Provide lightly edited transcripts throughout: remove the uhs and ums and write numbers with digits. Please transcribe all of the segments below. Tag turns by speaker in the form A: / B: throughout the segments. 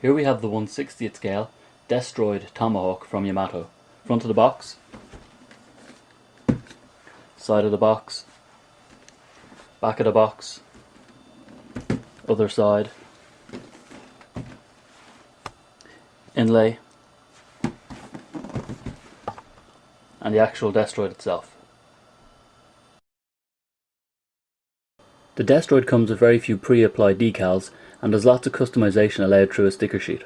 A: Here we have the 1/60th scale Destroid Tomahawk from Yamato. Front of the box, side of the box, back of the box, other side, inlay, and the actual Destroid itself. The Destroid comes with very few pre-applied decals and there's lots of customization allowed through a sticker sheet.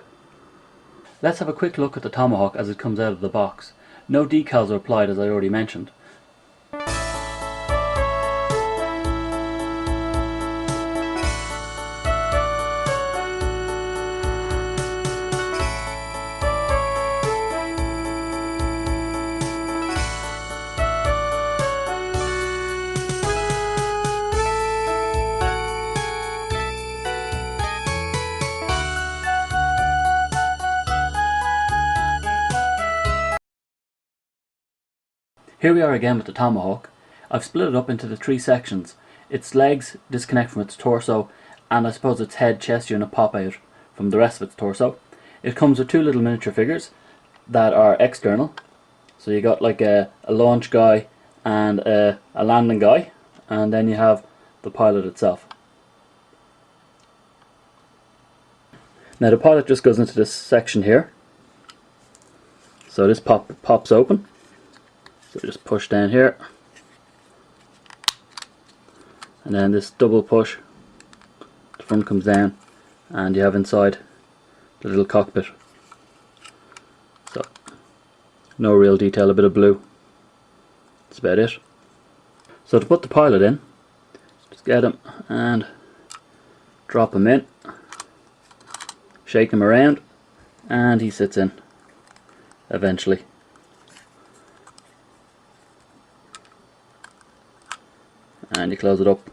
A: Let's have a quick look at the Tomahawk as it comes out of the box. No decals are applied, as I already mentioned. Here we are again with the Tomahawk. I've split it up into the three sections. Its legs disconnect from its torso, and I suppose its head, chest unit pop out from the rest of its torso. It comes with two little miniature figures that are external. So you got like a launch guy and a landing guy, and then you have the pilot itself. Now the pilot just goes into this section here. So this pops open. So just push down here, and then this double push, the front comes down, and you have inside the little cockpit. So no real detail, a bit of blue, that's about it. So to put the pilot in, just get him and drop him in, shake him around, and he sits in eventually. And you close it up,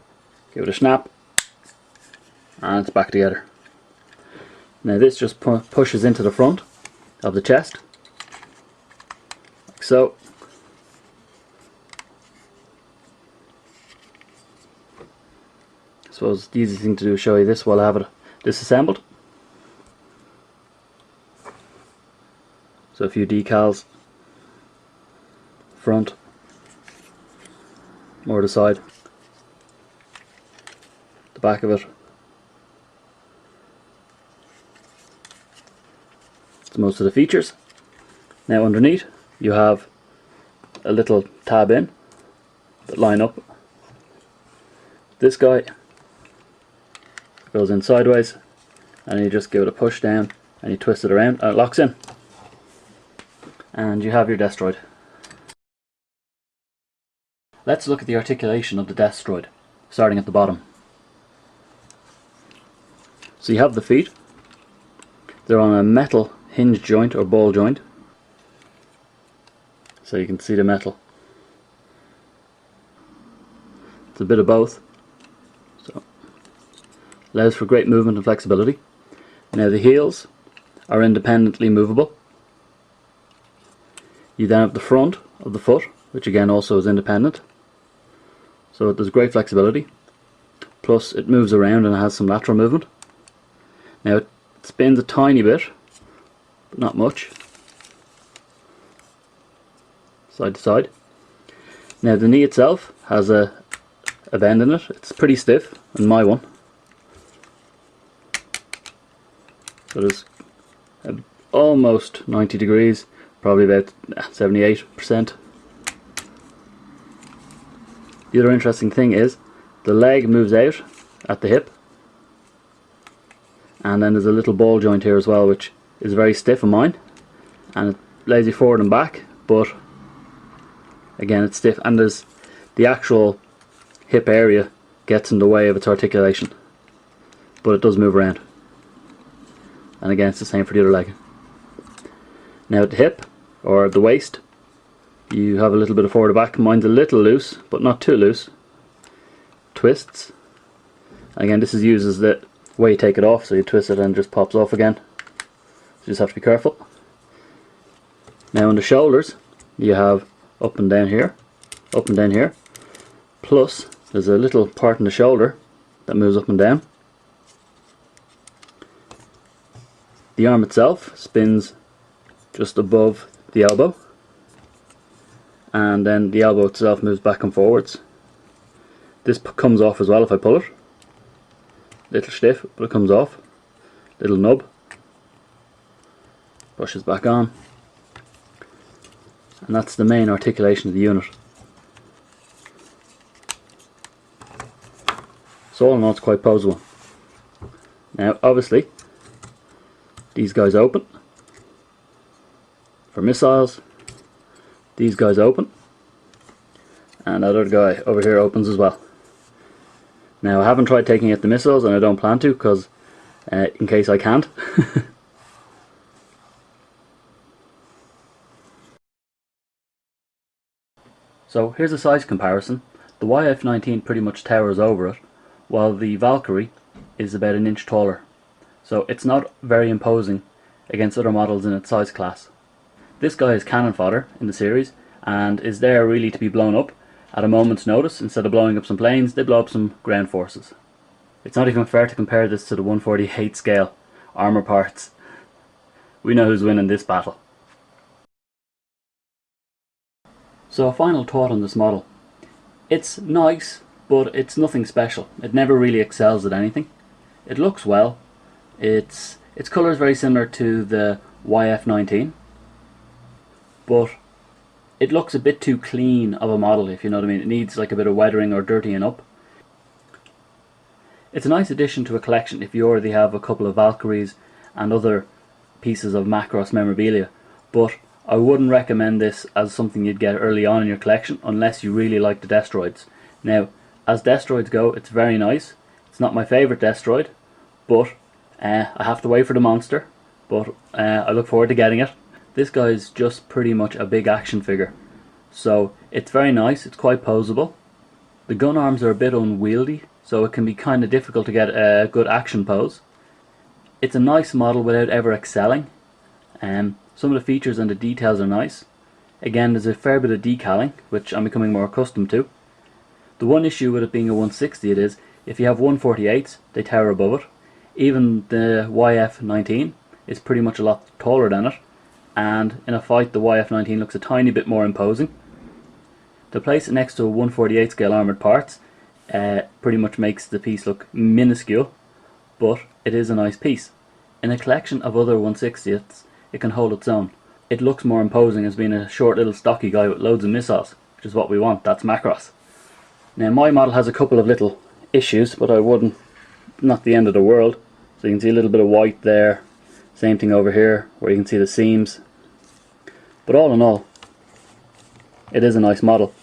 A: give it a snap, and it's back together. Now this just pushes into the front of the chest, like so. I suppose the easy thing to do is show you this while I have it disassembled. So a few decals, front, more to the side, the back of it. That's most of the features. Now underneath you have a little tab in that line up. This guy goes in sideways, and you just give it a push down and you twist it around and it locks in, and you have your Destroid. Let's look at the articulation of the Destroid, starting at the bottom. So you have the feet. They're on a metal hinge joint or ball joint, so you can see the metal. It's a bit of both, so allows for great movement and flexibility. Now the heels are independently movable. You then have the front of the foot, which again also is independent, so there's great flexibility, plus it moves around and it has some lateral movement. Now it spins a tiny bit, but not much, side to side. Now the knee itself has a bend in it. It's pretty stiff in my one, so there's almost 90 degrees, probably about 78%. The other interesting thing is the leg moves out at the hip, and then there's a little ball joint here as well, which is very stiff in mine, and it lays you forward and back, but again it's stiff, and there's the actual hip area gets in the way of its articulation, but it does move around. And again it's the same for the other leg. Now at the hip, or the waist, you have a little bit of forward and back. Mine's a little loose, but not too loose. Twists. Again, this is used as the way you take it off, so you twist it and it just pops off again. So you just have to be careful. Now on the shoulders, you have up and down here, up and down here. Plus, there's a little part in the shoulder that moves up and down. The arm itself spins just above the elbow, and then the elbow itself moves back and forwards. This comes off as well if I pull it. Little stiff, but it comes off. Little nub. Brushes back on. And that's the main articulation of the unit. So all in all, it's quite posable. Now obviously these guys open for missiles, these guys open, and that other guy over here opens as well. Now I haven't tried taking out the missiles, and I don't plan to, because in case I can't. So here's a size comparison. The YF-19 pretty much towers over it, while the Valkyrie is about an inch taller. So it's not very imposing against other models in its size class. This guy is cannon fodder in the series, and is there really to be blown up at a moment's notice. Instead of blowing up some planes, they blow up some ground forces. It's not even fair to compare this to the 1/48 scale armor parts. We know who's winning this battle. So a final thought on this model. It's nice, but it's nothing special. It never really excels at anything. It looks well. Its colour is very similar to the YF-19, but it looks a bit too clean of a model, if you know what I mean. It needs like a bit of weathering or dirtying up. It's a nice addition to a collection if you already have a couple of Valkyries and other pieces of Macross memorabilia, but I wouldn't recommend this as something you'd get early on in your collection unless you really like the Destroids. Now, as Destroids go, it's very nice. It's not my favourite Destroid, but I have to wait for the monster, but I look forward to getting it. This guy's just pretty much a big action figure, so it's very nice. It's quite posable. The gun arms are a bit unwieldy, so it can be kind of difficult to get a good action pose. It's a nice model without ever excelling. Some of the features and the details are nice. Again, there's a fair bit of decaling, which I'm becoming more accustomed to. The one issue with it being a 160 it is, if you have 148s, they tower above it. Even the YF-19 is pretty much a lot taller than it, and in a fight the YF-19 looks a tiny bit more imposing. To place it next to a 148 scale armoured parts pretty much makes the piece look minuscule, but it is a nice piece. In a collection of other 160ths, it can hold its own. It looks more imposing as being a short little stocky guy with loads of missiles, which is what we want. That's Macross. Now my model has a couple of little issues, but not the end of the world. So you can see a little bit of white there, same thing over here where you can see the seams. But all in all, it is a nice model.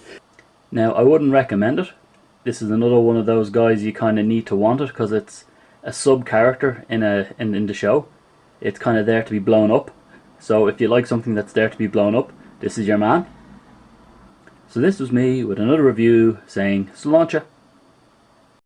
A: Now I wouldn't recommend it. This is another one of those guys you kind of need to want it because it's a sub character in the show. It's kind of there to be blown up. So if you like something that's there to be blown up, this is your man. So this was me with another review saying, "Sláinte."